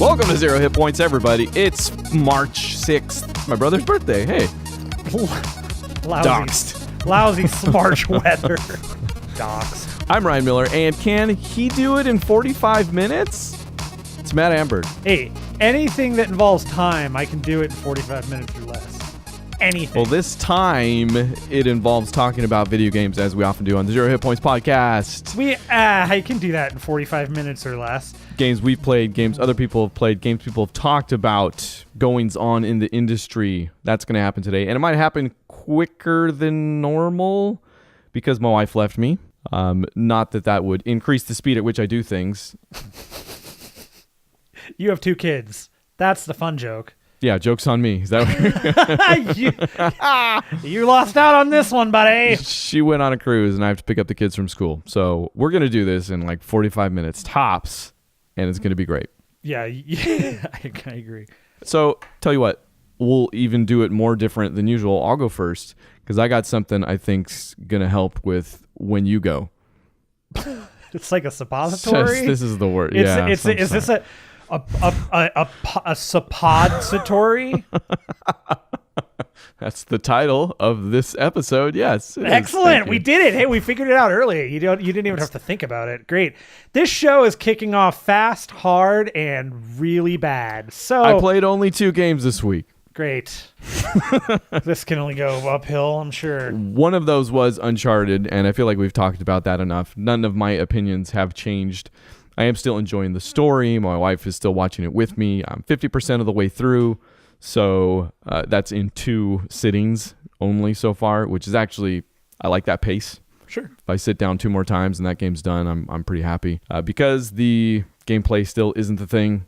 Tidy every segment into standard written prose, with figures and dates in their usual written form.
Welcome to Zero Hit Points, everybody. It's March 6th. My brother's birthday. Hey. Lousy March weather. Docs. I'm Ryan Miller, and can he do it in 45 minutes? It's Matt Ambert. Hey, anything that involves time, I can do it in 45 minutes or less. Anything. Well, this time, it involves talking about video games, as we often do on the Zero Hit Points podcast. I can do that in 45 minutes or less. Games we've played, games other people have played, games people have talked about, goings on in the industry. That's going to happen today. And it might happen quicker than normal because my wife left me. Not that would increase the speed at which I do things. You have 2 kids. That's the fun joke. Yeah, joke's on me. Is that what you lost out on this one, buddy. She went on a cruise and I have to pick up the kids from school. So we're going to do this in like 45 minutes tops, and it's going to be great. Yeah, I agree. So tell you what, we'll even do it more different than usual. I'll go first because I got something I think's going to help with when you go. It's like a suppository? This is the word. Is this a suppodsitory? That's the title of this episode. Yes. Excellent. We did it. Hey, we figured it out early. You didn't even have to think about it. Great. This show is kicking off fast, hard, and really bad. So I played only 2 games this week. Great. This can only go uphill, I'm sure. One of those was Uncharted, and I feel like we've talked about that enough. None of my opinions have changed. I am still enjoying the story. My wife is still watching it with me. I'm 50% of the way through, so that's in 2 sittings only so far, which is actually, I like that pace. Sure. If I sit down 2 more times and that game's done, I'm pretty happy. Because the gameplay still isn't the thing.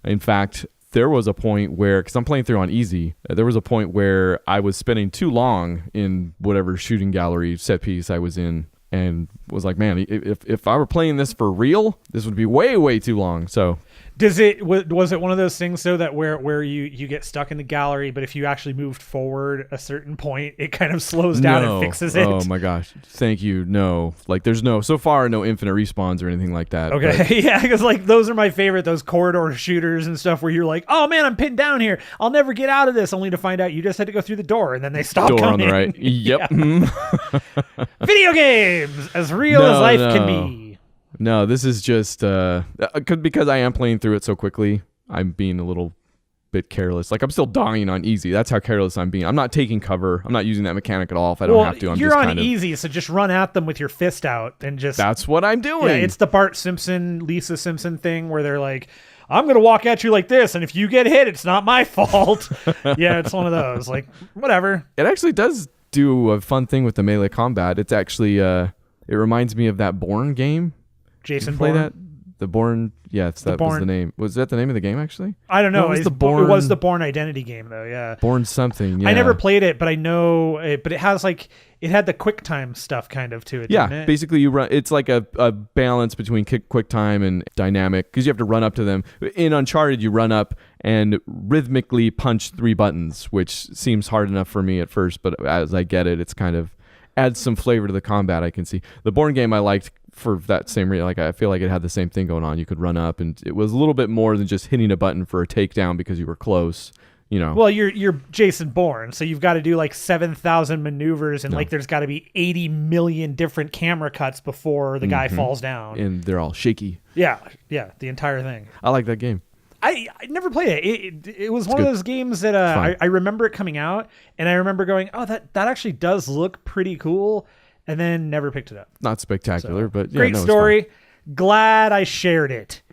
In fact, there was a point where, because I'm playing through on easy, there was a point where I was spending too long in whatever shooting gallery set piece I was in, and was like, man, if I were playing this for real, this would be way, way too long. So was it one of those things though that where you get stuck in the gallery, but if you actually moved forward a certain point, it kind of slows down and fixes it? Oh my gosh, thank you. No, like there's no infinite respawns or anything like that. Okay. Yeah, because like those are my favorite, those corridor shooters and stuff where you're like, oh man, I'm pinned down here, I'll never get out of this, only to find out you just had to go through the door and then they stop door coming. On the right. Yep. Video games as real as life can be. No, this is just because I am playing through it so quickly. I'm being a little bit careless. Like I'm still dying on easy. That's how careless I'm being. I'm not taking cover. I'm not using that mechanic at all. If I don't have to, you're on easy, so just run at them with your fist out and just. That's what I'm doing. Yeah, it's the Bart Simpson, Lisa Simpson thing where they're like, I'm going to walk at you like this, and if you get hit, it's not my fault. Yeah, it's one of those. Like, whatever. It actually does do a fun thing with the melee combat. It's actually, it reminds me of that Bourne game. Jason play Bourne? That? The Bourne, yes, that was the name. Was that the name of the game, actually? I don't know. No, it was the Bourne Identity game, though, yeah. Bourne something, yeah. I never played it, but I know it. But it has, like, it had the QuickTime stuff kind of to it, didn't it? Basically, you run. It's like a balance between QuickTime and dynamic, because you have to run up to them. In Uncharted, you run up and rhythmically punch 3 buttons, which seems hard enough for me at first, but as I get it, it's kind of adds some flavor to the combat, I can see. The Bourne game I liked for that same reason. Like I feel like it had the same thing going on. You could run up, and it was a little bit more than just hitting a button for a takedown because you were close. You know. Well, you're Jason Bourne, so you've got to do like 7,000 maneuvers, and like there's got to be 80 million different camera cuts before the guy falls down, and they're all shaky. Yeah, the entire thing. I like that game. I never played it. It was one of those games that I remember it coming out, and I remember going, oh, that actually does look pretty cool, and then never picked it up. Not spectacular, but yeah, great story. Glad I shared it.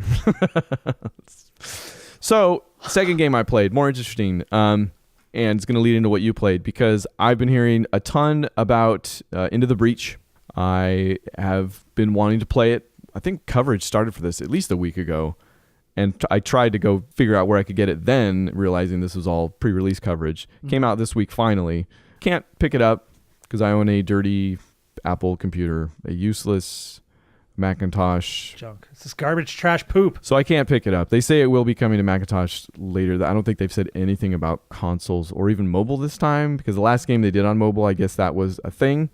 So, second game I played, more interesting, and it's going to lead into what you played, because I've been hearing a ton about Into the Breach. I have been wanting to play it. I think coverage started for this at least a week ago. And I tried to go figure out where I could get it then, realizing this was all pre-release coverage. Came out this week finally. Can't pick it up because I own a dirty Apple computer, a useless Macintosh. Junk. It's this garbage, trash, poop. So I can't pick it up. They say it will be coming to Macintosh later. I don't think they've said anything about consoles or even mobile this time, because the last game they did on mobile, I guess that was a thing.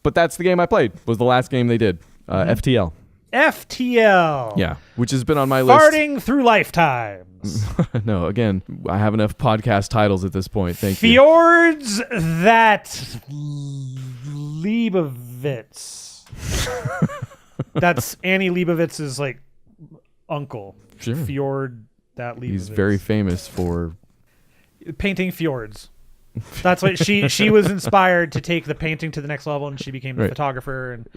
But that's the game I played, was the last game they did, FTL. FTL. Yeah, which has been on my list. Farting through lifetimes. No, again, I have enough podcast titles at this point. Thank you. Fjords that Leibovitz. That's Annie Leibovitz's like uncle. Sure. Fjord that Leibovitz. He's very famous for painting fjords. That's what she was inspired to take the painting to the next level, and she became the photographer. And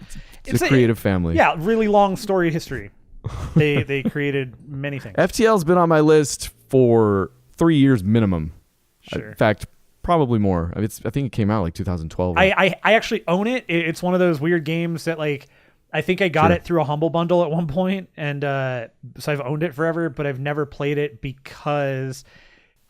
it's a creative family. Yeah, really long story history. They created many things. FTL's been on my list for 3 years minimum. Sure. In fact, probably more. I think it came out like 2012. I actually own it. It's one of those weird games that like I think I got it through a Humble Bundle at one point, and so I've owned it forever, but I've never played it because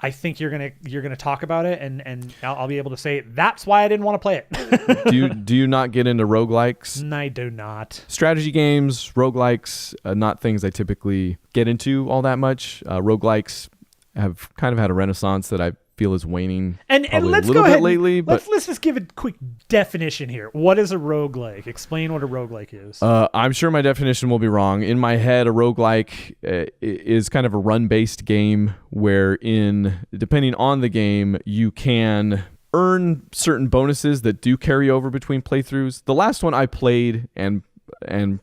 I think you're gonna talk about it, and I'll be able to say that's why I didn't want to play it. Do you not get into roguelikes? I do not. Strategy games, roguelikes, not things I typically get into all that much. Roguelikes have kind of had a renaissance that I feel is waning and let's a little go bit ahead lately. Let's just give a quick definition here. What is a roguelike? Explain what a roguelike is. I'm sure my definition will be wrong. In my head, a roguelike is kind of a run-based game wherein, depending on the game, you can earn certain bonuses that do carry over between playthroughs. The last one I played and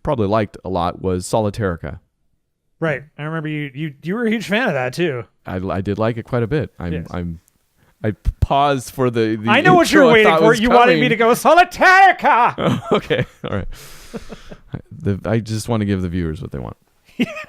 probably liked a lot was Solitarica. Right. I remember you were a huge fan of that too. I did like it quite a bit. I paused for the I know what you're waiting for. You wanted me to go Solitarica. Okay. All right. I just want to give the viewers what they want.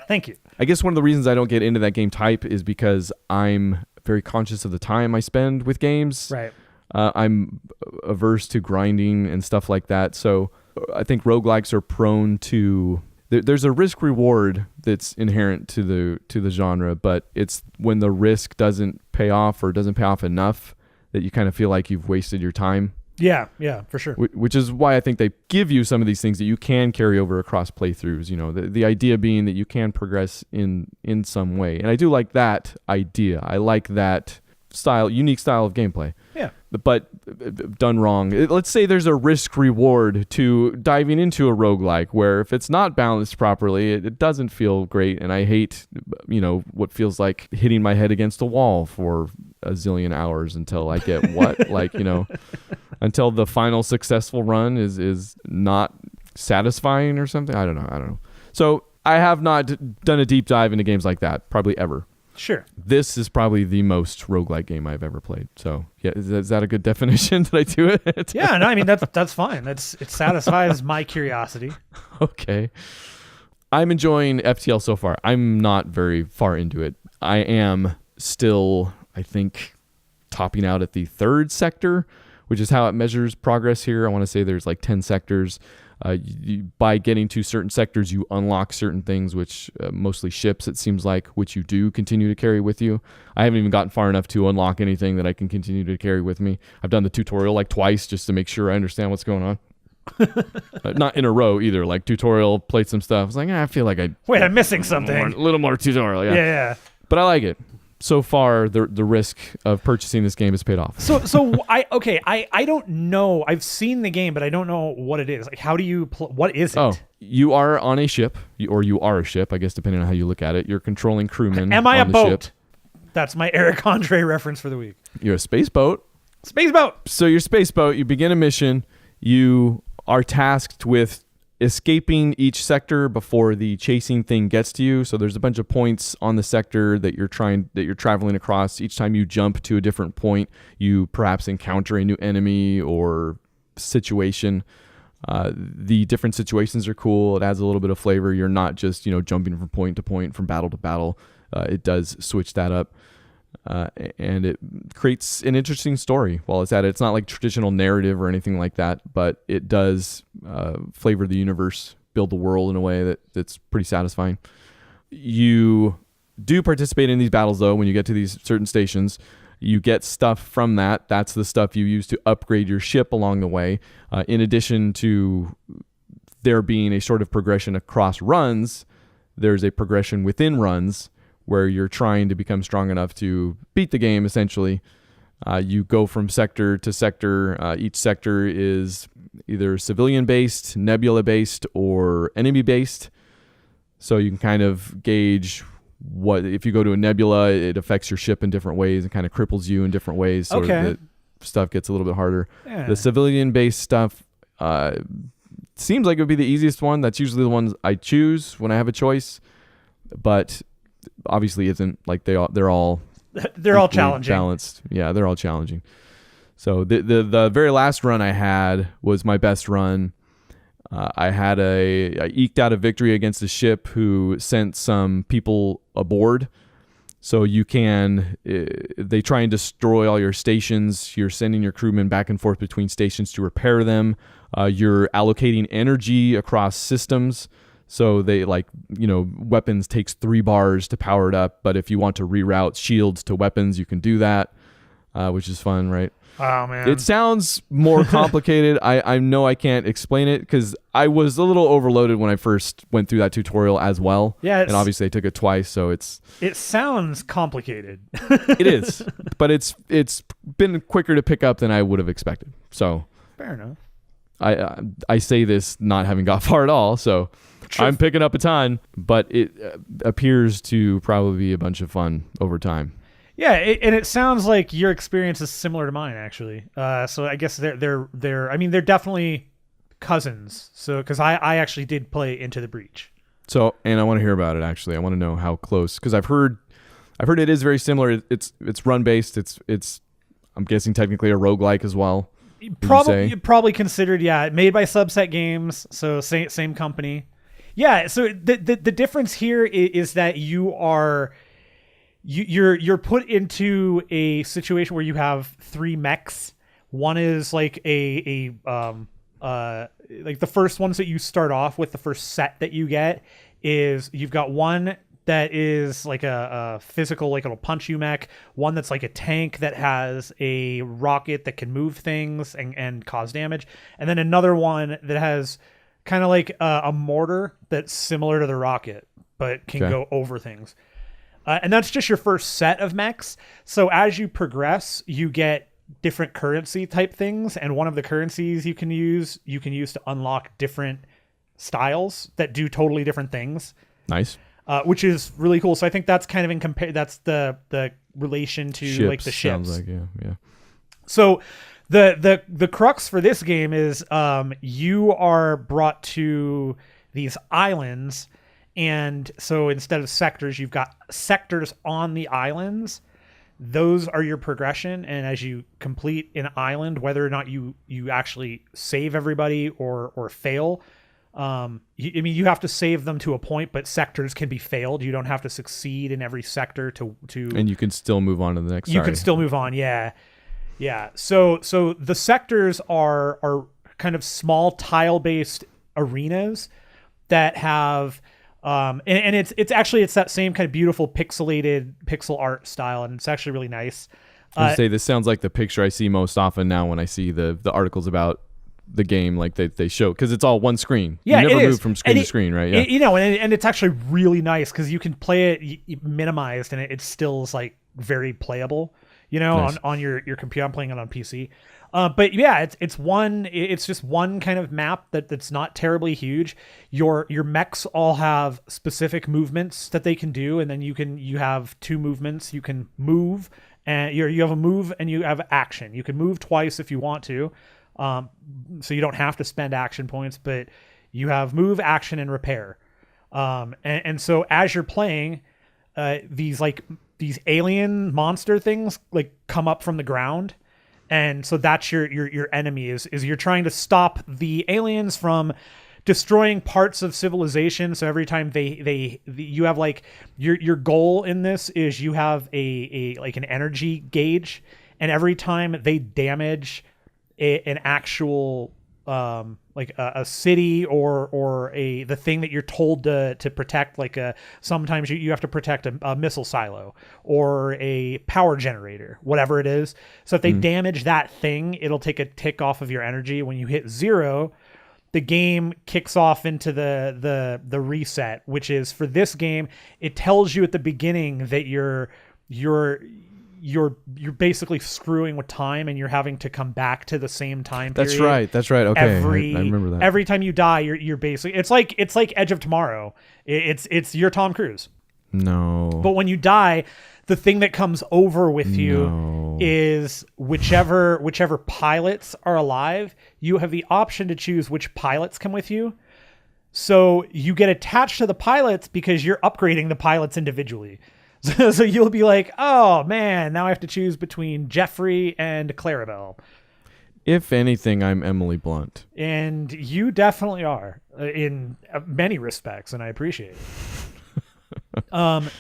Thank you. I guess one of the reasons I don't get into that game type is because I'm very conscious of the time I spend with games. Right. I'm averse to grinding and stuff like that. So I think roguelikes are prone to... There's a risk reward that's inherent to the genre, but it's when the risk doesn't pay off or doesn't pay off enough that you kind of feel like you've wasted your time. Yeah, for sure. Which is why I think they give you some of these things that you can carry over across playthroughs. You know, the idea being that you can progress in some way, and I do like that idea. I like that unique style of gameplay. Yeah. But done wrong. Let's say there's a risk reward to diving into a roguelike where if it's not balanced properly, it doesn't feel great. And I hate, what feels like hitting my head against a wall for a zillion hours until I get until the final successful run is not satisfying or something. I don't know. So I have not done a deep dive into games like that, probably ever. Sure. This is probably the most roguelike game I've ever played. So, yeah, is that a good definition? Did I do it? Yeah, no, I mean, that's fine. It satisfies my curiosity. Okay. I'm enjoying FTL so far. I'm not very far into it. I am still, I think, topping out at the 3rd sector, which is how it measures progress here. I want to say there's like 10 sectors. By getting to certain sectors, you unlock certain things, which mostly ships, it seems like, which you do continue to carry with you. I haven't even gotten far enough to unlock anything that I can continue to carry with me. I've done the tutorial like twice just to make sure I understand what's going on. Not in a row either. Like tutorial, played some stuff. I was like, I feel like I'm missing something. A little more tutorial. Yeah. But I like it. So far, the risk of purchasing this game has paid off. So I don't know. I've seen the game, but I don't know what it is. Like, how do you what is it? Oh, you are on a ship, or you are a ship, I guess, depending on how you look at it. You're controlling crewmen. Am I on a the boat? Ship. That's my Eric Andre reference for the week. You're a space boat. Space boat. So you're a space boat. You begin a mission. You are tasked with escaping each sector before the chasing thing gets to you. So there's a bunch of points on the sector that you're traveling across. Each time you jump to a different point, you perhaps encounter a new enemy or situation. The different situations are cool. It adds a little bit of flavor. You're not just, jumping from point to point, from battle to battle. It does switch that up. And it creates an interesting story while it's at it. It's not like traditional narrative or anything like that, but it does flavor the universe, build the world in a way that's pretty satisfying. You do participate in these battles, though. When you get to these certain stations, you get stuff from that. That's the stuff you use to upgrade your ship along the way. In addition to there being a sort of progression across runs, there's a progression within runs where you're trying to become strong enough to beat the game, essentially. You go from sector to sector. Each sector is either civilian-based, nebula-based, or enemy-based. So you can kind of gauge what if you go to a nebula, it affects your ship in different ways and kind of cripples you in different ways. So the stuff gets a little bit harder. Yeah. The civilian-based stuff seems like it would be the easiest one. That's usually the ones I choose when I have a choice, but obviously isn't. Like they're all challenging. Balanced. Yeah, they're all challenging. So the very last run I had was my best run. I eked out a victory against a ship who sent some people aboard. So they try and destroy all your stations. You're sending your crewmen back and forth between stations to repair them. You're allocating energy across systems. So they weapons takes 3 bars to power it up. But if you want to reroute shields to weapons, you can do that, which is fun, right? Oh, man. It sounds more complicated. I know I can't explain it because I was a little overloaded when I first went through that tutorial as well. Yeah, and obviously I took it twice, so it sounds complicated. It is, but it's been quicker to pick up than I would have expected. So fair enough. I say this not having got far at all, so I'm picking up a ton, but it appears to probably be a bunch of fun over time. Yeah, and it sounds like your experience is similar to mine, actually. So I guess they're definitely cousins. So because I actually did play Into the Breach. So, and I want to hear about it. Actually, I want to know how close, because I've heard it is very similar. It's run based. It's I'm guessing technically a roguelike as well. Probably considered, yeah, made by Subset Games, so same company. Yeah. So the difference here is that you're put into a situation where you have 3 mechs. One is like like the first ones that you start off with, the first set that you get is you've got one that is like a physical, like it'll punch you mech. One that's like a tank that has a rocket that can move things and cause damage. And then another one that has kind of like a mortar that's similar to the rocket, but can go over things. And that's just your first set of mechs. So as you progress, you get different currency type things. And one of the currencies you can use to unlock different styles that do totally different things. Nice. Which is really cool. So I think that's kind of that's the relation to ships, like the ships. Sounds like, yeah. So the crux for this game is you are brought to these islands. And so instead of sectors, you've got sectors on the islands. Those are your progression. And as you complete an island, whether or not you actually save everybody or fail, you have to save them to a point, but sectors can be failed. You don't have to succeed in every sector to and you can still move on to the next. You can still move on. Yeah. So the sectors are kind of small tile-based arenas that have and it's actually that same kind of beautiful pixel art style, and it's actually really nice. I would say this sounds like the picture I see most often now when I see the articles about the game, like they show, because it's all one screen. Yeah, you never it move is. from screen to screen, right? Yeah. And it's actually really nice because you can play it minimized and it still is like very playable. Nice. on your computer. I'm playing it on PC. But yeah, it's just one kind of map that's not terribly huge. Your mechs all have specific movements that they can do, and then you have 2 movements. You can move, and you have a move and you have action. You can move twice if you want to, so you don't have to spend action points. But you have move, action, and repair. And so as you're playing, these alien monster things like come up from the ground. And so that's your enemy is you're trying to stop the aliens from destroying parts of civilization. So every time you have like your goal in this is you have a like an energy gauge, and every time they damage an actual like a city or the thing that you're told to protect, like sometimes you have to protect a missile silo or a power generator, whatever it is. So if they damage that thing, it'll take a tick off of your energy. When you hit 0, the game kicks off into the reset, which is, for this game, it tells you at the beginning that you're basically screwing with time, and you're having to come back to the same time period. That's right. Okay, I remember that. Every time you die, you're basically it's like Edge of Tomorrow. It's your Tom Cruise. No. But when you die, the thing that comes over with you is whichever pilots are alive, you have the option to choose which pilots come with you. So you get attached to the pilots because you're upgrading the pilots individually. So you'll be like, oh man, now I have to choose between Jeffrey and Clarabelle. If anything, I'm Emily Blunt. And you definitely are in many respects, and I appreciate it.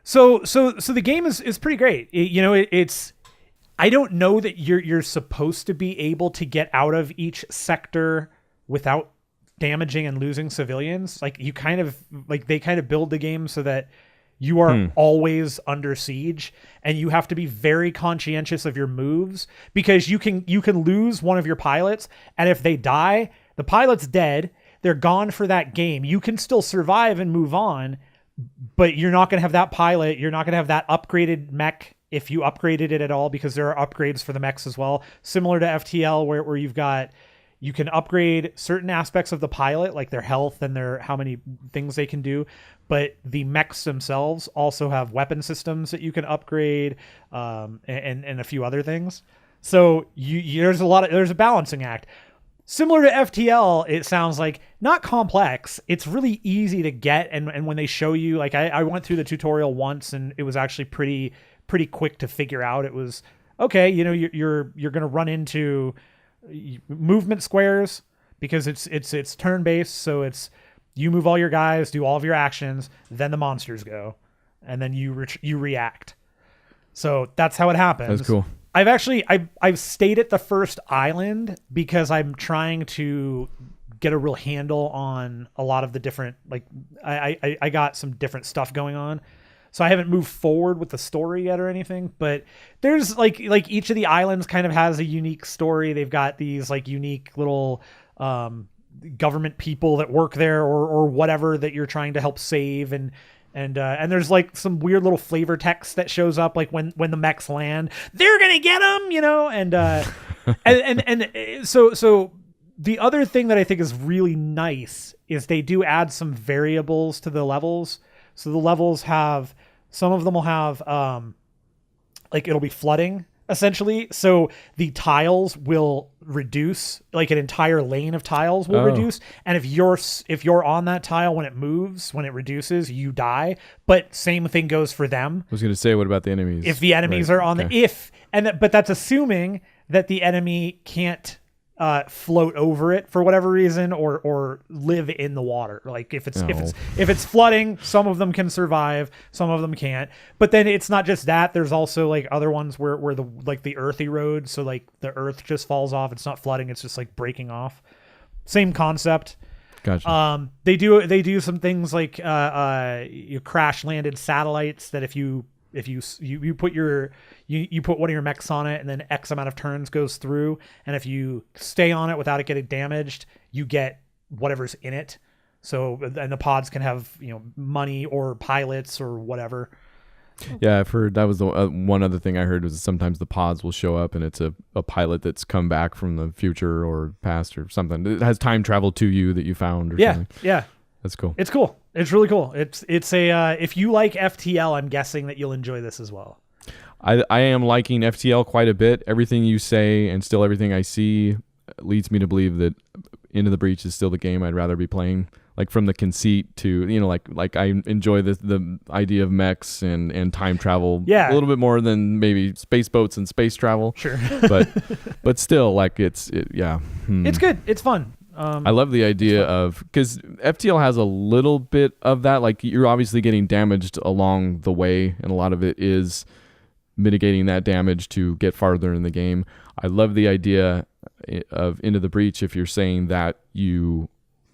So the game is pretty great. It's I don't know that you're supposed to be able to get out of each sector without damaging and losing civilians. Like they kind of build the game so that you are always under siege, and you have to be very conscientious of your moves, because you can lose one of your pilots, and if they die, the pilot's dead. They're gone for that game. You can still survive and move on, but you're not going to have that pilot. You're not going to have that upgraded mech if you upgraded it at all, because there are upgrades for the mechs as well. Similar to FTL, where you can upgrade certain aspects of the pilot, like their health and how many things they can do. But the mechs themselves also have weapon systems that you can upgrade, and a few other things. So there's a balancing act. Similar to FTL, it sounds like not complex. It's really easy to get. And when they show you, like I went through the tutorial once, and it was actually pretty quick to figure out. It was okay. You're going to run into movement squares because it's turn based. So it's, you move all your guys, do all of your actions, then the monsters go, and then you react. So that's how it happens. That's cool. I've stayed at the first island because I'm trying to get a real handle on a lot of the different, like I got some different stuff going on. So I haven't moved forward with the story yet or anything, but there's like each of the islands kind of has a unique story. They've got these like unique little government people that work there or whatever that you're trying to help save, and there's like some weird little flavor text that shows up, like when the mechs land, they're gonna get them, and so the other thing that I think is really nice is they do add some variables to the levels. So the levels some of them will have like it'll be flooding essentially. So the tiles will reduce, like an entire lane of tiles will reduce. And if you're on that tile when it moves, when it reduces, you die. But same thing goes for them. I was going to say, what about the enemies? If the enemies are on but that's assuming that the enemy can't float over it for whatever reason, or live in the water. Like if it's flooding, some of them can survive, some of them can't. But then it's not just that. There's also like other ones where the earth erodes, so like the earth just falls off. It's not flooding, it's just like breaking off. Same concept. Gotcha. They do some things like you crash landed satellites that if you put you put one of your mechs on it, and then X amount of turns goes through, and if you stay on it without it getting damaged, you get whatever's in it. So, and the pods can have money or pilots or whatever. Yeah, I've heard that was the one other thing I heard was sometimes the pods will show up and it's a pilot that's come back from the future or past or something. It has time travel to you that you found or something. Yeah. That's cool. It's cool. It's really cool. It's a if you like FTL, I'm guessing that you'll enjoy this as well. I am liking FTL quite a bit. Everything you say and still everything I see leads me to believe that Into the Breach is still the game I'd rather be playing. Like from the conceit to, like I enjoy the idea of mechs and time travel a little bit more than maybe space boats and space travel. Sure. but still, like it's good. It's fun. I love the idea of, because FTL has a little bit of that. Like you're obviously getting damaged along the way, and a lot of it is mitigating that damage to get farther in the game. I love the idea of Into the Breach if you're saying that you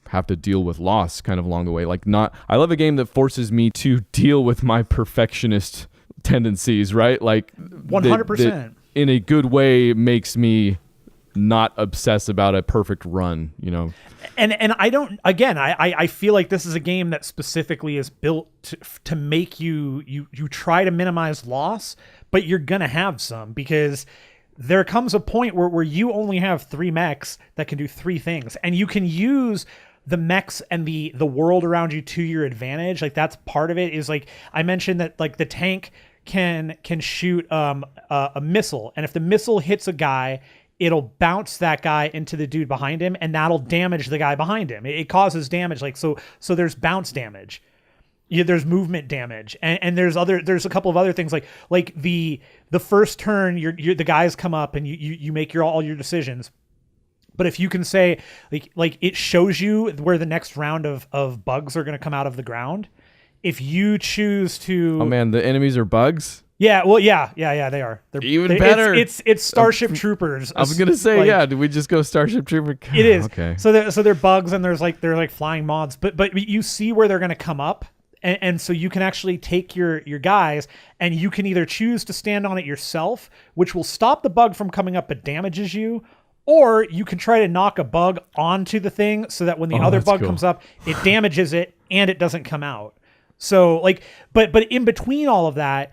have to deal with loss kind of along the way. I love a game that forces me to deal with my perfectionist tendencies, right? Like 100%. That in a good way makes me not obsess about a perfect run, you know. And I don't, again, I feel like this is a game that specifically is built to make you try to minimize loss, but you're going to have some, because there comes a point where you only have 3 mechs that can do 3 things, and you can use the mechs and the world around you to your advantage. Like, that's part of it. Is like, I mentioned that, like, the tank can shoot a missile, and if the missile hits a guy, it'll bounce that guy into the dude behind him, and that'll damage the guy behind him. It causes damage. Like, so there's bounce damage. Yeah, there's movement damage, and there's a couple of other things, like the first turn, the guys come up and you make all your decisions. But if you can say, like it shows you where the next round of bugs are going to come out of the ground. If you choose to, oh man, the enemies are bugs. Yeah, well, yeah, they are. They're even better. It's Starship Troopers. I was gonna say, like, yeah. Did we just go Starship Trooper? It is. Okay. So they're bugs, and they're like flying mods. But you see where they're going to come up, and so you can actually take your guys, and you can either choose to stand on it yourself, which will stop the bug from coming up but damages you, or you can try to knock a bug onto the thing so that when the other bug comes up, it damages it and it doesn't come out. So like, but in between all of that,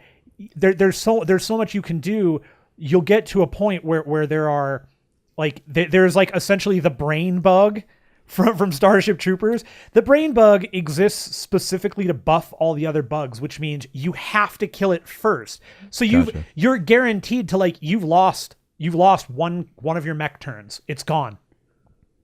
there's so much you can do. You'll get to a point where there are like there's like essentially the brain bug from Starship Troopers. The brain bug exists specifically to buff all the other bugs, which means you have to kill it first. So you're guaranteed to, like, you've lost one of your mech turns. It's gone.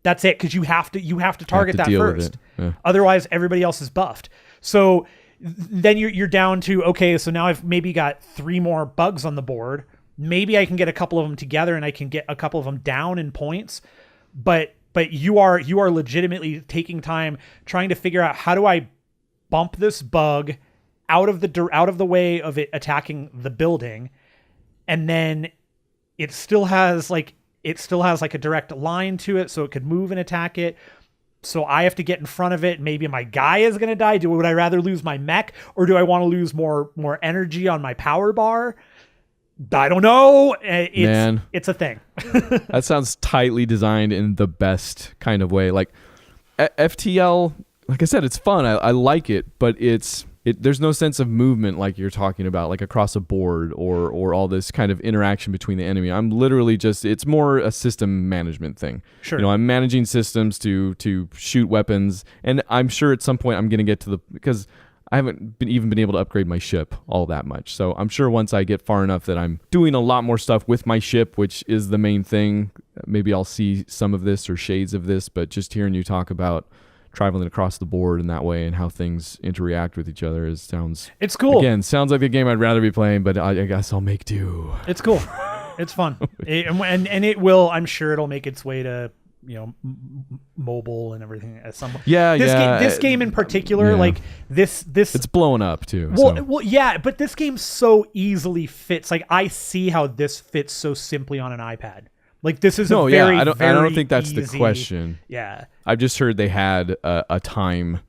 That's it, because you have to target that first. Yeah. Otherwise, everybody else is buffed. So then you're down to, okay, so now I've maybe got 3 more bugs on the board. Maybe I can get a couple of them together and I can get a couple of them down in points. But you are legitimately taking time trying to figure out, how do I bump this bug out of the way of it attacking the building, and then it still has like a direct line to it, so it could move and attack it. So I have to get in front of it. Maybe my guy is going to die. Would I rather lose my mech, or do I want to lose more energy on my power bar? I don't know. It's a thing. That sounds tightly designed in the best kind of way. Like FTL, like I said, it's fun. I like it, but there's no sense of movement like you're talking about, like across a board or all this kind of interaction between the enemy. I'm literally it's more a system management thing. Sure. You know, I'm managing systems to shoot weapons, and I'm sure at some point I'm going to get to because I haven't even been able to upgrade my ship all that much. So I'm sure once I get far enough that I'm doing a lot more stuff with my ship, which is the main thing, maybe I'll see some of this or shades of this, but just hearing you talk about traveling across the board in that way and how things interact with each other it's cool. Again, sounds like a game I'd rather be playing, but I guess I'll make do. It's cool. It's fun. And it will, I'm sure it'll make its way to, you know, mobile and everything at some point. This game in particular, like this it's blowing up too. Well, yeah, but this game so easily fits. Like, I see how this fits so simply on an iPad. Like, this is I don't think that's easy, the question. Yeah, I've just heard they had a time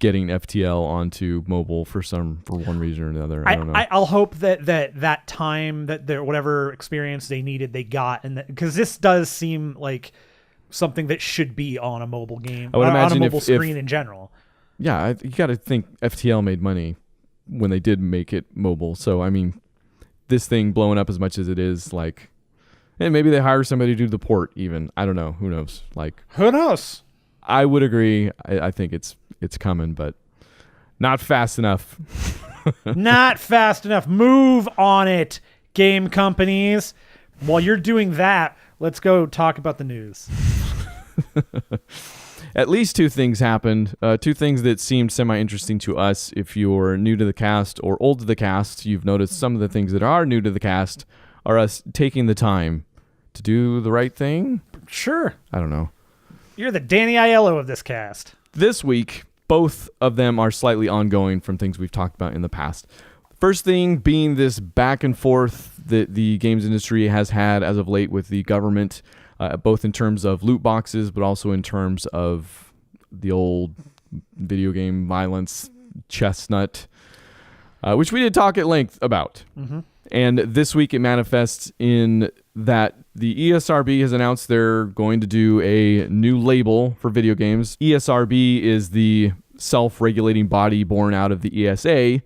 getting FTL onto mobile for one reason or another. I don't know. I'll hope that time, that whatever experience they needed, they got, and because this does seem like something that should be on a mobile game, I would imagine on a mobile screen in general. Yeah, you got to think FTL made money when they did make it mobile. So I mean, this thing blowing up as much as it is, like. And maybe they hire somebody to do the port even. I don't know. Who knows? Like, who knows? I would agree. I think it's coming, but not fast enough. Not fast enough. Move on it, game companies. While you're doing that, let's go talk about the news. At least 2 things happened. 2 things that seemed semi-interesting to us. If you're new to the cast or old to the cast, you've noticed some of the things that are new to the cast are us taking the time to do the right thing. Sure. I don't know. You're the Danny Aiello of this cast. This week, both of them are slightly ongoing from things we've talked about in the past. First thing being this back and forth that the games industry has had as of late with the government, both in terms of loot boxes, but also in terms of the old video game violence chestnut, which we did talk at length about. Mm-hmm. And this week it manifests in that the ESRB has announced they're going to do a new label for video games. ESRB is the self-regulating body born out of the ESA,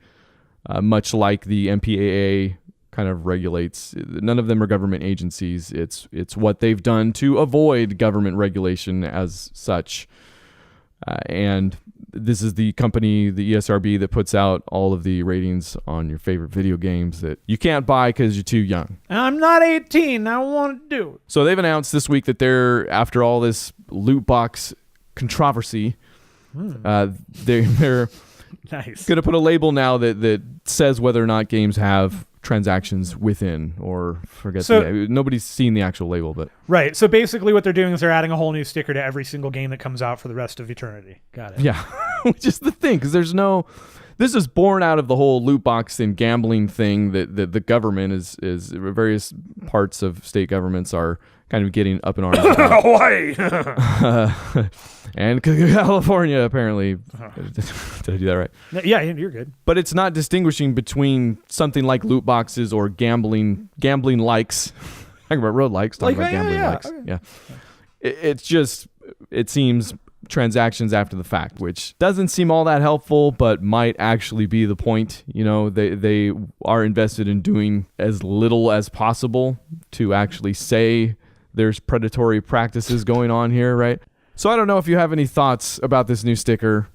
much like the MPAA kind of regulates. None of them are government agencies. It's what they've done to avoid government regulation as such. And this is the company, the ESRB, that puts out all of the ratings on your favorite video games that you can't buy because you're too young. I'm not 18. I want to do it. So they've announced this week that they're, after all this loot box controversy, they're nice. going to put a label now that says whether or not games have transactions within, or nobody's seen the actual label, but right. So basically what they're doing is they're adding a whole new sticker to every single game that comes out for the rest of eternity. Got it. Yeah. Which is the thing, because this is born out of the whole loot box and gambling thing that the government is various parts of state governments are kind of getting up in arms about. Hawaii. And California, apparently. Did I do that right? Yeah, you're good. But it's not distinguishing between something like loot boxes or gambling likes. Talking about road likes, talking about gambling likes. Okay. Yeah. It's just, it seems transactions after the fact, which doesn't seem all that helpful, but might actually be the point. You know, they are invested in doing as little as possible to actually say there's predatory practices going on here, right? So I don't know if you have any thoughts about this new sticker.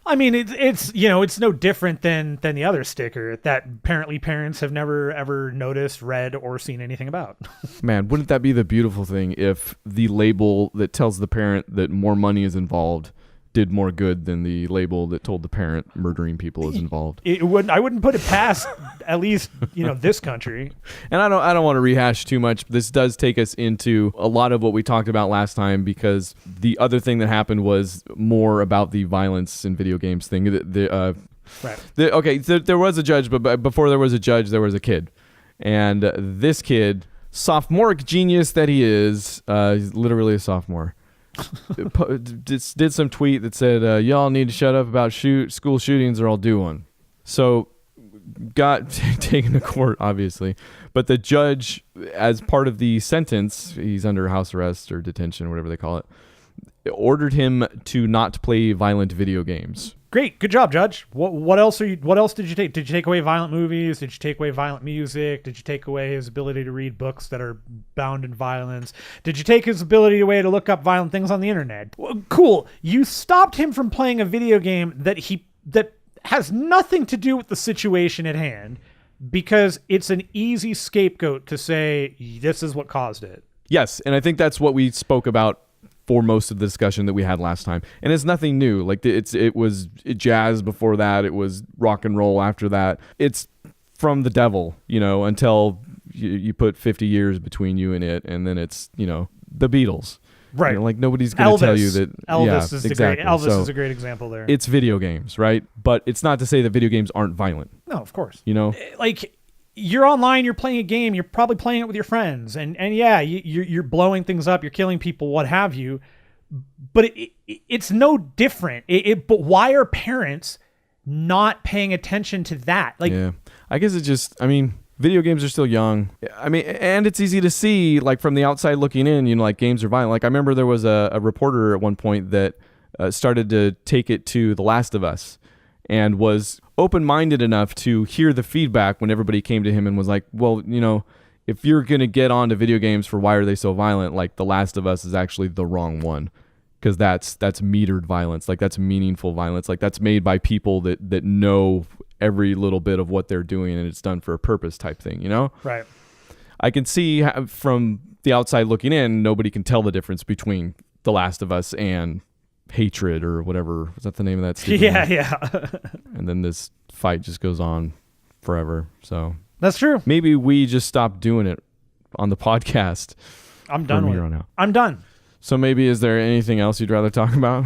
I mean, it's no different than the other sticker that apparently parents have never ever noticed, read, or seen anything about. Man, wouldn't that be the beautiful thing if the label that tells the parent that more money is involved did more good than the label that told the parent murdering people is involved? I wouldn't put it past at least, this country. And I don't want to rehash too much. This does take us into a lot of what we talked about last time, because the other thing that happened was more about the violence in video games thing. Right. There was a judge, but before there was a judge, there was a kid. And this kid, sophomoric genius that he is, he's literally a sophomore, did some tweet that said, y'all need to shut up about school shootings or I'll do one. So got taken to court, obviously, but the judge, as part of the sentence, he's under house arrest or detention, whatever they call it, ordered him to not play violent video games. Great, good job, Judge. What else did you take? Did you take away violent movies? Did you take away violent music? Did you take away his ability to read books that are bound in violence? Did you take his ability away to look up violent things on the internet? Well, cool. You stopped him from playing a video game that has nothing to do with the situation at hand, because it's an easy scapegoat to say this is what caused it. Yes, and I think that's what we spoke about for most of the discussion that we had last time. And it's nothing new. Like it was jazz before that. It was rock and roll after that. It's from the devil, until you put 50 years between you and it. And then it's, the Beatles. Right. Like nobody's going to tell you that. Elvis is a great example there. It's video games, right? But it's not to say that video games aren't violent. No, of course. Like, you're online, you're playing a game, you're probably playing it with your friends, and yeah, you're blowing things up, you're killing people, what have you, but it's no different. But why are parents not paying attention to that? Yeah, I guess it just, video games are still young. And it's easy to see, like, from the outside looking in, like, games are violent. Like, I remember there was a reporter at one point that started to take it to The Last of Us, and was open-minded enough to hear the feedback when everybody came to him and was like, well, if you're going to get onto video games for why are they so violent, like The Last of Us is actually the wrong one, because that's metered violence. Like, that's meaningful violence. Like, that's made by people that know every little bit of what they're doing, and it's done for a purpose type thing, Right. I can see from the outside looking in, nobody can tell the difference between The Last of Us and Hatred or whatever. Was that the name of that stupid one? And then this fight just goes on forever. So that's true. Maybe we just stop doing it on the podcast. I'm done with it. I'm done. So maybe, is there anything else you'd rather talk about?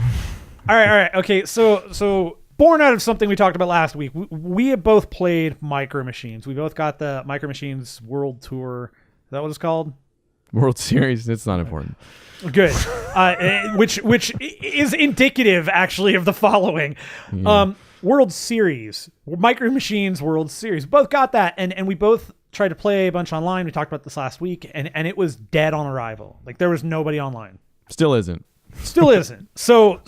All right. Okay. So born out of something we talked about last week, we have both played Micro Machines. We both got the Micro Machines World Tour. Is that what it's called? World Series. It's not important. Good. Which is indicative, actually, of the following. Yeah. World Series. Micro Machines World Series. Both got that, and we both tried to play a bunch online. We talked about this last week, and it was dead on arrival. Like there was nobody online. Still isn't. Still isn't. So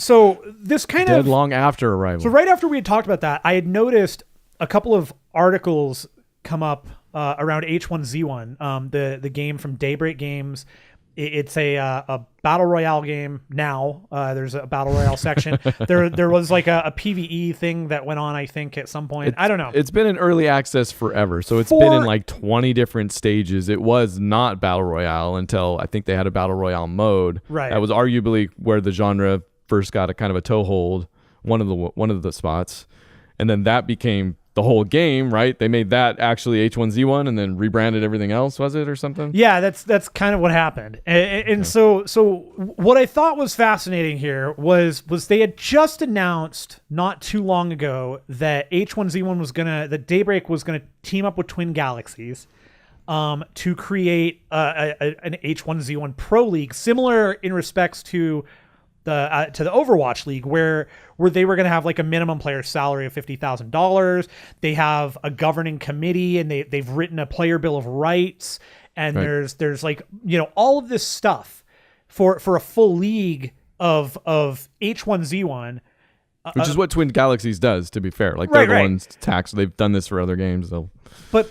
this kind dead of long after arrival. So right after we had talked about that, I had noticed a couple of articles come up around H1Z1, the game from Daybreak Games. It's a battle royale game now. There's a battle royale section. There was like a PvE thing that went on, I think, at some point. I don't know. It's been in early access forever. So it's been in like 20 different stages. It was not battle royale until I think they had a battle royale mode. Right. That was arguably where the genre first got a kind of a toehold, one of the spots. And then that became the whole game, right? They made that actually H1Z1 and then rebranded everything else, was it, or something? Yeah, that's kind of what happened. And so what I thought was fascinating here was they had just announced not too long ago that H1Z1 that Daybreak was gonna team up with Twin Galaxies to create an H1Z1 Pro League, similar in respects to the Overwatch League, where they were going to have like a minimum player salary of $50,000. They have a governing committee, and they've written a player bill of rights, and right. there's like, you know, all of this stuff for a full league of H1Z1. Which is what Twin Galaxies does, to be fair. Like they're the ones taxed. They've done this for other games, though. But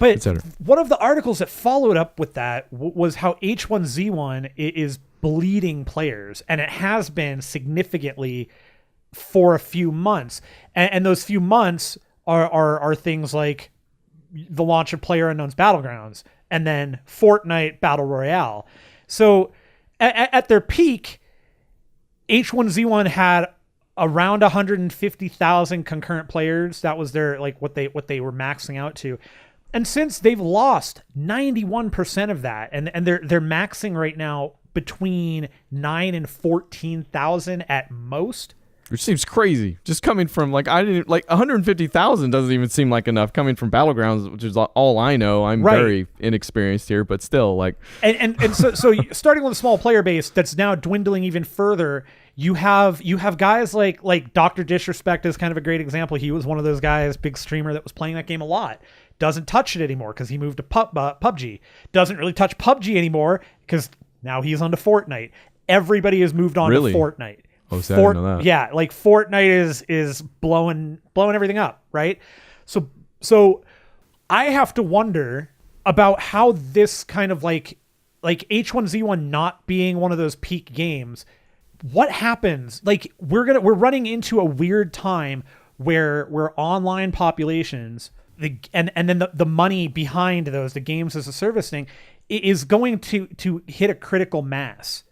one of the articles that followed up with that was how H1Z1 is bleeding players, and it has been significantly for a few months. And those few months are things like the launch of PlayerUnknown's Battlegrounds and then Fortnite Battle Royale. So at their peak, H1Z1 had around 150,000 concurrent players. That was their like what they were maxing out to. And since they've lost 91% of that, and they're maxing right now between 9 and 14,000 at most. Which seems crazy. Just coming from 150,000 doesn't even seem like enough coming from Battlegrounds, which is all I know. I'm very inexperienced here, but still like. And so starting with a small player base that's now dwindling even further. You have guys like Dr. Disrespect is kind of a great example. He was one of those guys, big streamer that was playing that game a lot. Doesn't touch it anymore because he moved to PUBG. Doesn't really touch PUBG anymore because now he's on to Fortnite. Everybody has moved on to Fortnite. Oh, so I didn't know that. Yeah, like Fortnite is blowing everything up, right? So I have to wonder about how this kind of like H1Z1 not being one of those peak games. What happens? Like we're running into a weird time where online populations and then the money behind those, the games as a service thing, is going to hit a critical mass.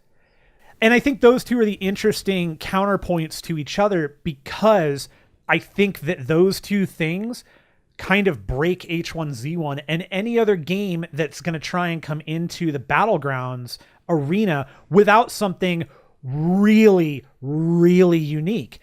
And I think those two are the interesting counterpoints to each other, because I think that those two things kind of break H1Z1 and any other game that's going to try and come into the Battlegrounds arena without something really, really unique.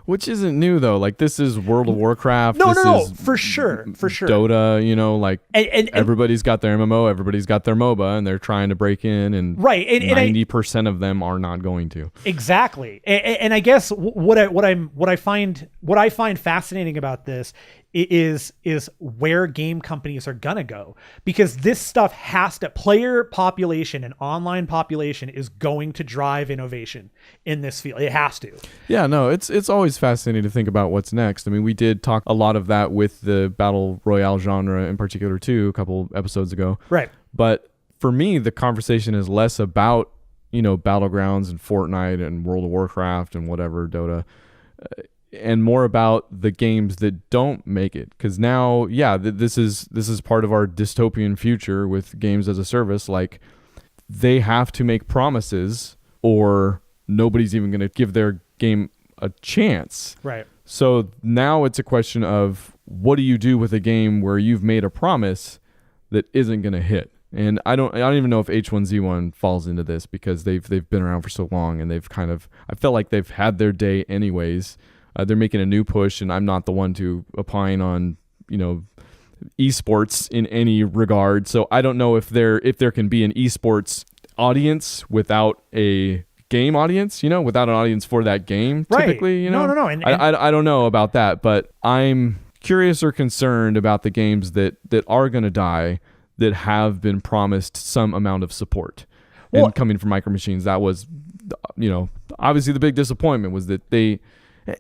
Which isn't new though. Like this is World of Warcraft. No, for sure. Dota, you know, like and everybody's got their MMO, everybody's got their MOBA, and they're trying to break in, and 90% of them are not going to. Exactly. And I guess what I find fascinating about this is where game companies are gonna go, because this stuff has to, player population and online population is going to drive innovation in this field. It has to. Yeah, no, it's always fascinating to think about what's next. I mean, we did talk a lot of that with the battle royale genre in particular too a couple episodes ago. Right. But for me, the conversation is less about, you know, Battlegrounds and Fortnite and World of Warcraft and whatever, Dota, and more about the games that don't make it. Because now, this is part of our dystopian future with games as a service. Like, they have to make promises or nobody's even going to give their game a chance. Right. So now it's a question of, what do you do with a game where you've made a promise that isn't going to hit? And I don't even know if H1Z1 falls into this, because they've been around for so long, and they've kind of, I felt like they've had their day anyways. They're making a new push, and I'm not the one to opine on, you know, esports in any regard. So I don't know if there can be an esports audience without a game audience, you know, without an audience for that game. Right. Typically, you know. No. And I don't know about that, but I'm curious or concerned about the games that are going to die, that have been promised some amount of support. Well, and coming from Micro Machines, that was, obviously the big disappointment was that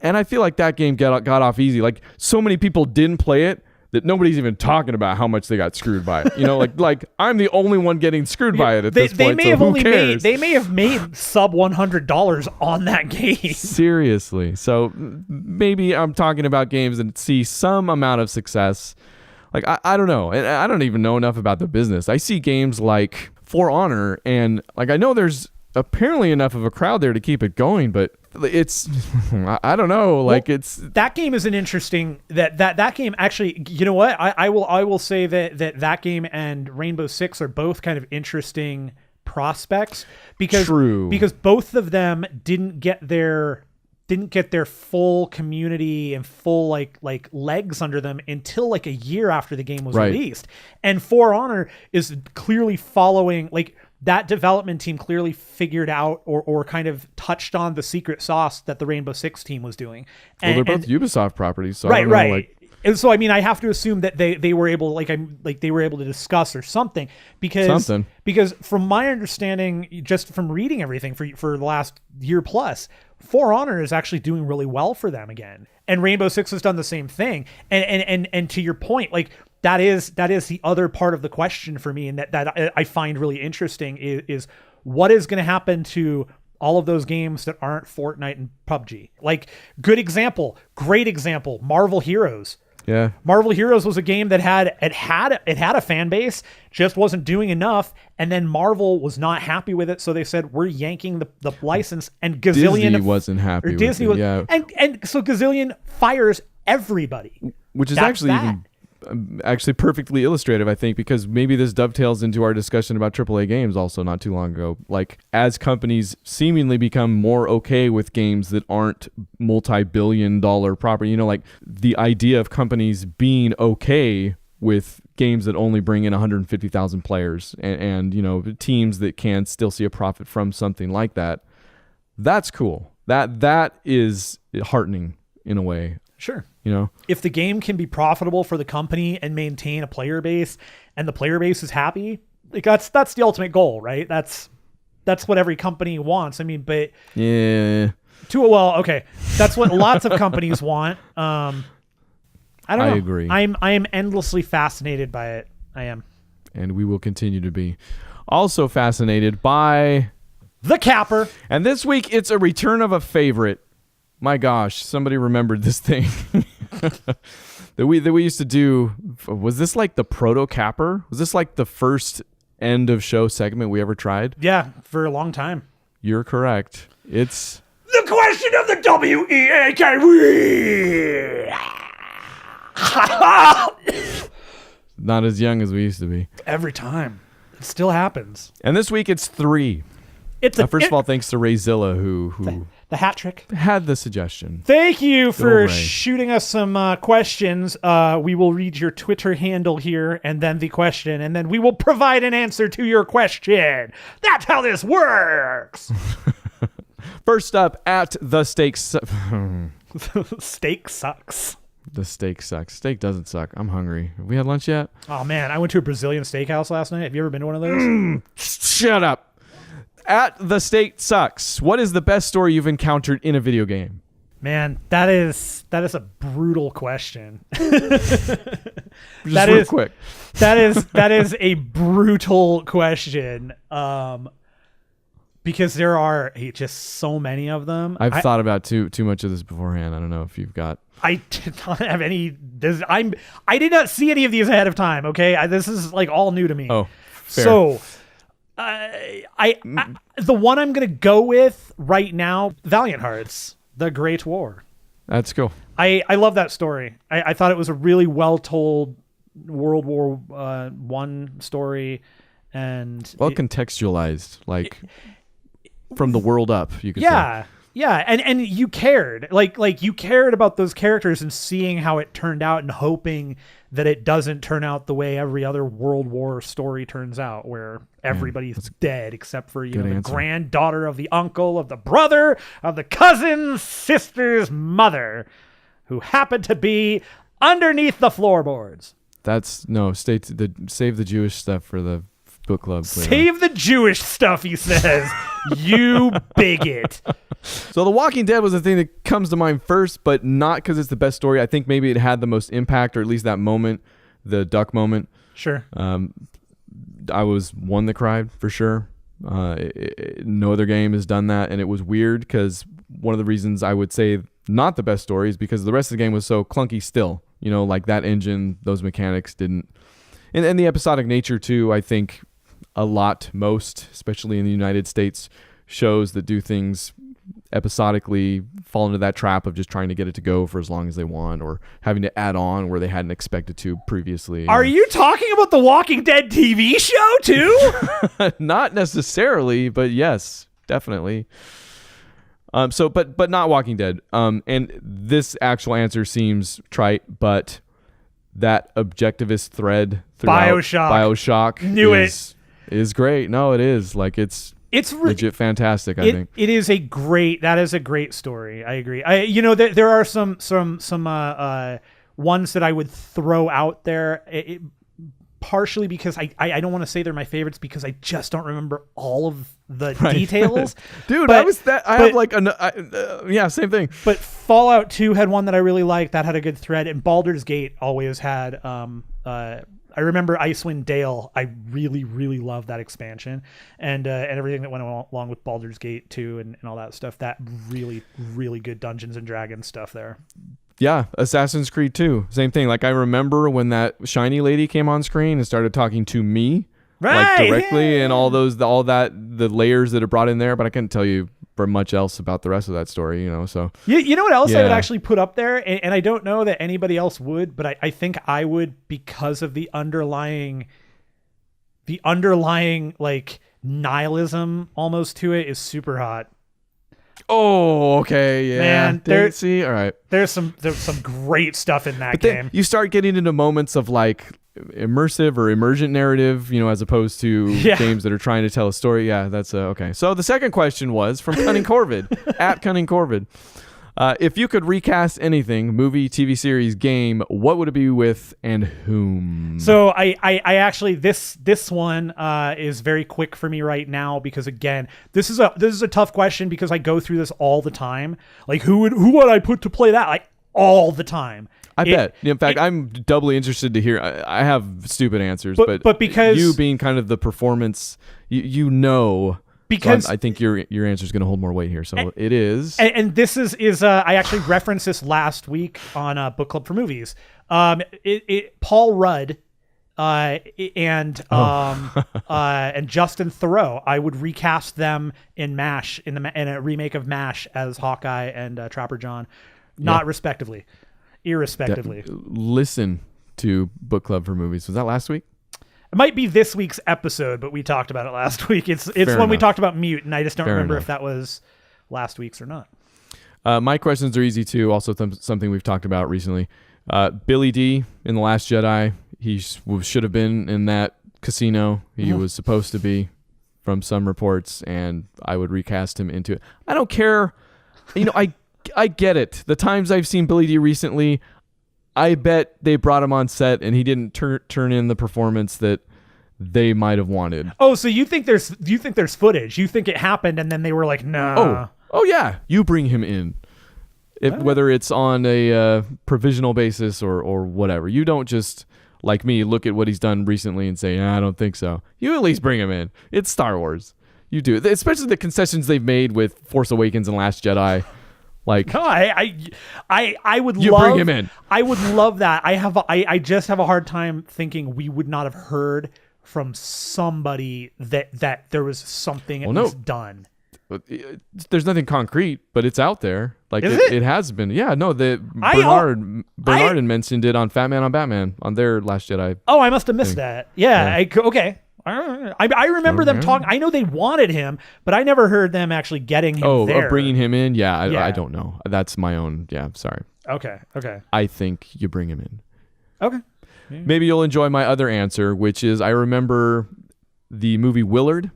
and I feel like that game got off easy. Like, so many people didn't play it that nobody's even talking about how much they got screwed by it. Like I'm the only one getting screwed by it at this point. They may have made sub $100 on that game. Seriously. So maybe I'm talking about games that see some amount of success. Like, I don't know. And I don't even know enough about the business. I see games like For Honor, and like I know there's apparently enough of a crowd there to keep it going, but it's I don't know. Like, it's that game is an interesting that game actually. You know what? I will say that game and Rainbow Six are both kind of interesting prospects because both of them didn't get their full community and full like legs under them until like a year after the game was released. And For Honor is clearly following, like, that development team clearly figured out or kind of touched on the secret sauce that the Rainbow Six team was doing. And, well, they're both Ubisoft properties, so right. Like, and so, I mean, I have to assume that they were able, they were able to discuss or something because from my understanding, just from reading everything for the last year plus, For Honor is actually doing really well for them again, and Rainbow Six has done the same thing. And to your point, like, that is the other part of the question for me, and that I find really interesting is what is going to happen to all of those games that aren't Fortnite and PUBG. Like, great example, Marvel Heroes. Yeah, Marvel Heroes was a game that had a fan base, just wasn't doing enough, and then Marvel was not happy with it, so they said, we're yanking the license. And Gazillion Disney wasn't happy. Disney with it, yeah, and so Gazillion fires everybody, which is actually perfectly illustrative, I think, because maybe this dovetails into our discussion about AAA games also not too long ago. Like, as companies seemingly become more okay with games that aren't multi-billion-dollar property, like the idea of companies being okay with games that only bring in 150,000 players and teams that can still see a profit from something like that. That's cool. That is heartening in a way. Sure. If the game can be profitable for the company and maintain a player base, and the player base is happy, like, that's the ultimate goal, right? That's what every company wants. I mean, but yeah, okay, that's what lots of companies want. I don't know. I agree. I am endlessly fascinated by it. I am, and we will continue to be. Also fascinated by the Capper, and this week it's a return of a favorite. My gosh, somebody remembered this thing that we used to do. Was this like the proto capper? Was this like the first end of show segment we ever tried? Yeah, for a long time. You're correct. It's the question of the WEAKW. Not as young as we used to be. Every time. It still happens. And this week it's 3. First of all, thanks to Rayzilla who the hat trick had the suggestion. Thank you for shooting us some questions. We will read your Twitter handle here and then the question, and then we will provide an answer to your question. That's how this works. First up, at the steak. Steak sucks. The steak sucks. Steak doesn't suck. I'm hungry. Have we had lunch yet? Oh man, I went to a Brazilian steakhouse last night. Have you ever been to one of those? Shut up. At the steak sucks. What is the best story you've encountered in a video game? Man, that is a brutal question. Quick. That is a brutal question. Because there are just so many of them. I've thought about too much of this beforehand. I don't know if you've got. I did not have any. I did not see any of these ahead of time. Okay, this is like all new to me. Oh, fair. So. The one I'm gonna go with right now, Valiant Hearts, The Great War. That's cool. I love that story. I thought it was a really well told World War One story, and contextualized, like from the world up. You could say. Yeah, and you cared, like you cared about those characters and seeing how it turned out and hoping that it doesn't turn out the way every other World War story turns out, where everybody's dead except for the granddaughter of the uncle of the brother of the cousin's sister's mother, who happened to be underneath the floorboards. That's no. Save the Jewish stuff for the book club. Save the Jewish stuff, he says. You bigot. So The Walking Dead was the thing that comes to mind first, but not because it's the best story. I think maybe it had the most impact, or at least that moment, the duck moment. Sure. I was one that cried for sure. No other game has done that, and it was weird because one of the reasons I would say not the best story is because the rest of the game was so clunky still. Like that engine, those mechanics didn't, and the episodic nature too. I think most, especially in the United States, shows that do things episodically fall into that trap of just trying to get it to go for as long as they want, or having to add on where they hadn't expected to previously. Are you talking about the Walking Dead TV show too? Not necessarily, but yes, definitely. But not Walking Dead. And this actual answer seems trite, but that objectivist thread throughout Bioshock is great. No, it is. Like it's legit fantastic. I think that is a great story. I agree. There are some ones that I would throw out there. Partially because I don't want to say they're my favorites because I just don't remember all of the details. Dude, same thing. But Fallout 2 had one that I really liked that had a good thread, and Baldur's Gate always had I remember Icewind Dale. I really, really loved that expansion and everything that went along with Baldur's Gate 2 and all that stuff. That really, really good Dungeons and Dragons stuff there. Yeah, Assassin's Creed 2, same thing. Like I remember when that shiny lady came on screen and started talking to me, like directly, and all the layers that are brought in there. But I couldn't tell you very much else about the rest of that story, So you know what else I would actually put up there, and I don't know that anybody else would, but I think I would because of the underlying like nihilism almost to it is super hot. Oh, okay, yeah. Man, all right. There's some great stuff in that game. You start getting into moments of like immersive or emergent narrative, as opposed to games that are trying to tell a story. Yeah, that's okay. So the second question was from Cunning Corvid at Cunning Corvid. If you could recast anything, movie, TV series, game, what would it be with and whom? So I actually this one is very quick for me right now because again, this is a tough question because I go through this all the time. Like who would I put to play that? Like all the time. I bet. In fact, I'm doubly interested to hear. I have stupid answers, but because you being kind of the performance, because I think your answer is going to hold more weight here. So it is. And this is I actually referenced this last week on Book Club for Movies. Paul Rudd and Justin Theroux, I would recast them in MASH in a remake of MASH as Hawkeye and Trapper John, respectively, irrespectively. Listen to Book Club for Movies. Was that last week? It might be this week's episode, but we talked about it last week. It's when we talked about Mute, and I just don't remember if that was last week's or not. My questions are easy too. Also, something we've talked about recently. Billy D in The Last Jedi. He should have been in that casino. He was supposed to be, from some reports, and I would recast him into it. I don't care. I get it. The times I've seen Billy D recently, I bet they brought him on set and he didn't turn in the performance that they might have wanted. Oh, so you think there's footage? You think it happened and then they were like, nah. Oh yeah. You bring him in. Whether it's on a provisional basis or whatever. You don't just, like me, look at what he's done recently and say, I don't think so. You at least bring him in. It's Star Wars. You do. Especially the concessions they've made with Force Awakens and Last Jedi. Like, no, I would you love, bring him in. I would love that. I just have a hard time thinking we would not have heard from somebody that there was something done. There's nothing concrete, but it's out there. Like it has been. Yeah, no, Bernard and Mention did on Fat Man on Batman on their Last Jedi. Oh, I must have missed that. Yeah. Okay. I remember them talking. I know they wanted him, but I never heard them actually getting him there. Bringing him in? Yeah, I don't know. That's my own. Yeah, sorry. Okay. I think you bring him in. Okay. Yeah. Maybe you'll enjoy my other answer, which is I remember the movie Willard,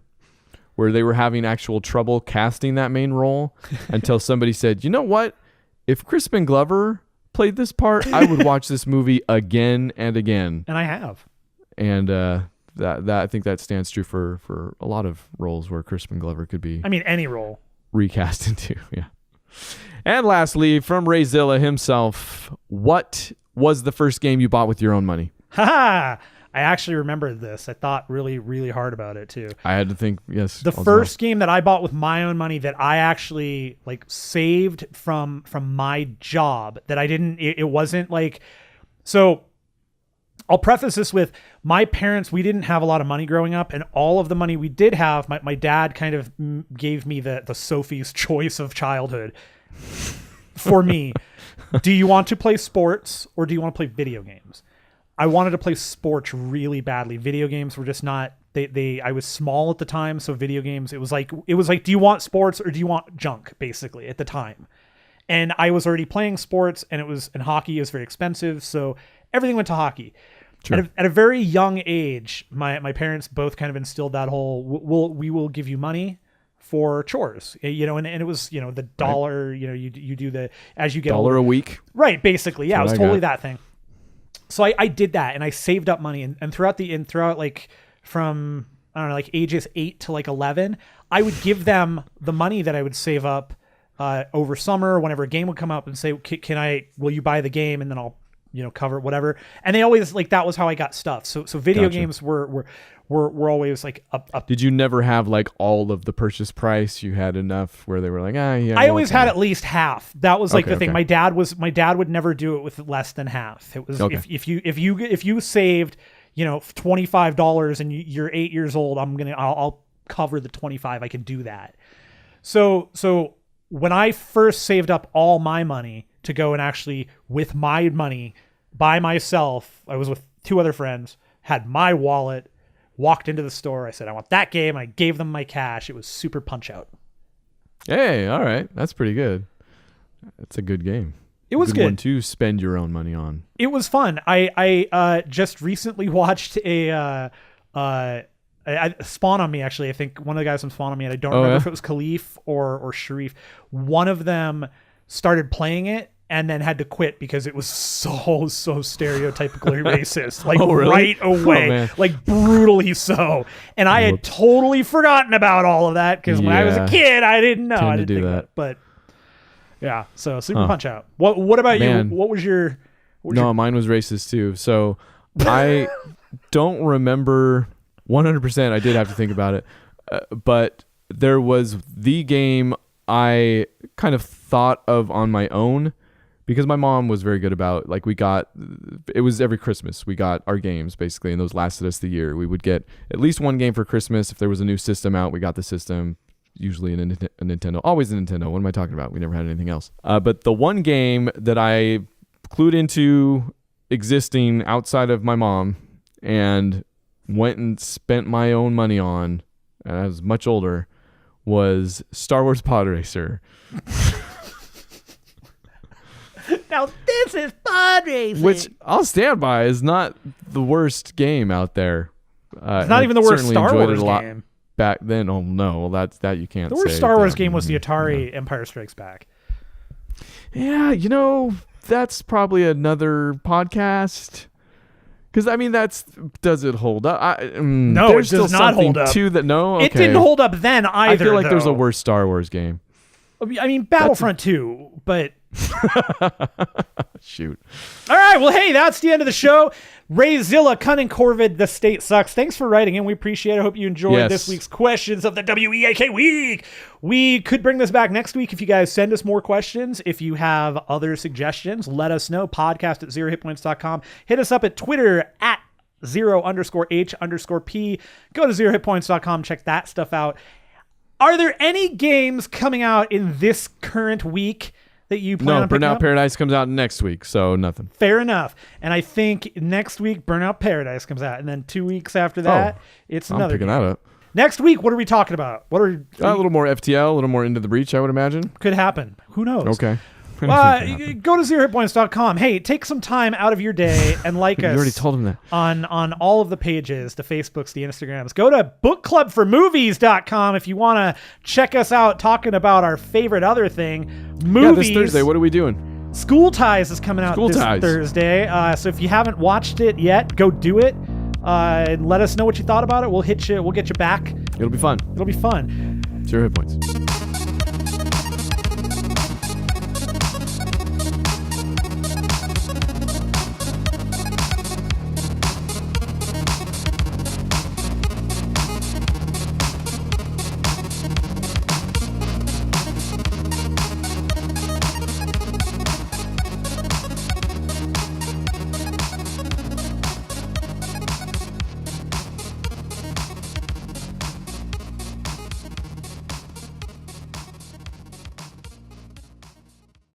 where they were having actual trouble casting that main role until somebody said, you know what? If Crispin Glover played this part, I would watch this movie again and again. And I have. And that I think that stands true for a lot of roles where Crispin Glover could be. I mean, any role recast into. Yeah. And lastly, from Rayzilla himself, what was the first game you bought with your own money? Ha! I actually remembered this. I thought really, really hard about it too. I had to think. Yes. The first game that I bought with my own money that I actually like saved from my job that I didn't. It wasn't like. So, I'll preface this with my parents. We didn't have a lot of money growing up, and all of the money we did have, my dad kind of gave me the Sophie's choice of childhood. For me, do you want to play sports or do you want to play video games? I wanted to play sports really badly. Video games were just not, I was small at the time. So video games, it was like, do you want sports or do you want junk basically at the time? And I was already playing sports and hockey is very expensive. So everything went to hockey. Sure. At a very young age, my parents both kind of instilled that whole, we will give you money for chores, and it was, the dollar, right. You do the, as you get $1 older, a week. Right. Basically. Yeah. It was totally that thing. So I did that and I saved up money and throughout like from, I don't know, like ages 8 to like 11, I would give them the money that I would save up over summer, whenever a game would come up and say, will you buy the game? And then I'll, cover whatever. And they always like, that was how I got stuff. So video games were always like up. Did you never have like all of the purchase price? You had enough where they were like, yeah. I always had at least half. That was like the thing. Okay. My dad would never do it with less than half. It was if you saved, $25 and you're 8 years old, I'll cover the 25. I can do that. So when I first saved up all my money to go and actually with my money by myself, I was with 2 other friends, had my wallet, walked into the store. I said, I want that game. I gave them my cash. It was Super Punch-Out. Hey, all right. That's pretty good. That's a good game. It was good one to spend your own money on. It was fun. I just recently watched a Spawn on Me, actually. I think one of the guys from Spawn on Me, and I don't remember if it was Khalif or Sharif. One of them started playing it and then had to quit because it was so stereotypically racist, like really? Right away, like brutally so. And I had totally forgotten about all of that because when I was a kid, I didn't know. I didn't think that. But yeah, so Super Punch Out. What about you? What was your? Mine was racist too. So I don't remember 100%. I did have to think about it, but there was the game I kind of thought of on my own. Because my mom was very good about, like, it was every Christmas we got our games, basically, and those lasted us the year. We would get at least one game for Christmas. If there was a new system out, we got the system, usually a Nintendo. Always a Nintendo. What am I talking about? We never had anything else. But the one game that I clued into existing outside of my mom and went and spent my own money on, and I was much older, was Star Wars Pod Racer. Now this is pod racing, which I'll stand by is not the worst game out there. It's not even the worst Star Wars game back then. Oh no, well that you can't. The worst Star Wars game was the Atari Empire Strikes Back. Yeah, that's probably another podcast. Because I mean, does it hold up? No, it does not hold up. Okay. It didn't hold up then either. I feel like there's a worse Star Wars game. I mean, Battlefront 2, but shoot. All right, well, hey, that's the end of the show. Rayzilla, Cunning Corvid, The State Sucks. Thanks for writing in. We appreciate it. I hope you enjoyed this week's questions of the WEAK week. We could bring this back next week if you guys send us more questions. If you have other suggestions, let us know. Podcast at 0HITPOINTS.com. Hit us up at Twitter at 0_H_P. Go to 0HITPOINTS.com. Check that stuff out. Are there any games coming out in this current week that you plan on picking up? Burnout Paradise comes out next week, so nothing. Fair enough. And I think next week Burnout Paradise comes out, and then 2 weeks after that, it's another. I'm picking that up. Next week, what are we talking about? A little more FTL, a little more Into the Breach, I would imagine. Could happen. Who knows? Okay. Go to ZeroHitPoints.com. Hey, take some time out of your day and like us. You already told him that. On all of the pages, the Facebooks, the Instagrams. Go to BookClubForMovies.com if you want to check us out talking about our favorite other thing, movies. Yeah, this Thursday, what are we doing? School Ties is coming out School this Ties. Thursday. So if you haven't watched it yet, go do it. And let us know what you thought about it. We'll hit you. We'll get you back. It'll be fun. It'll be fun. 0 hit points.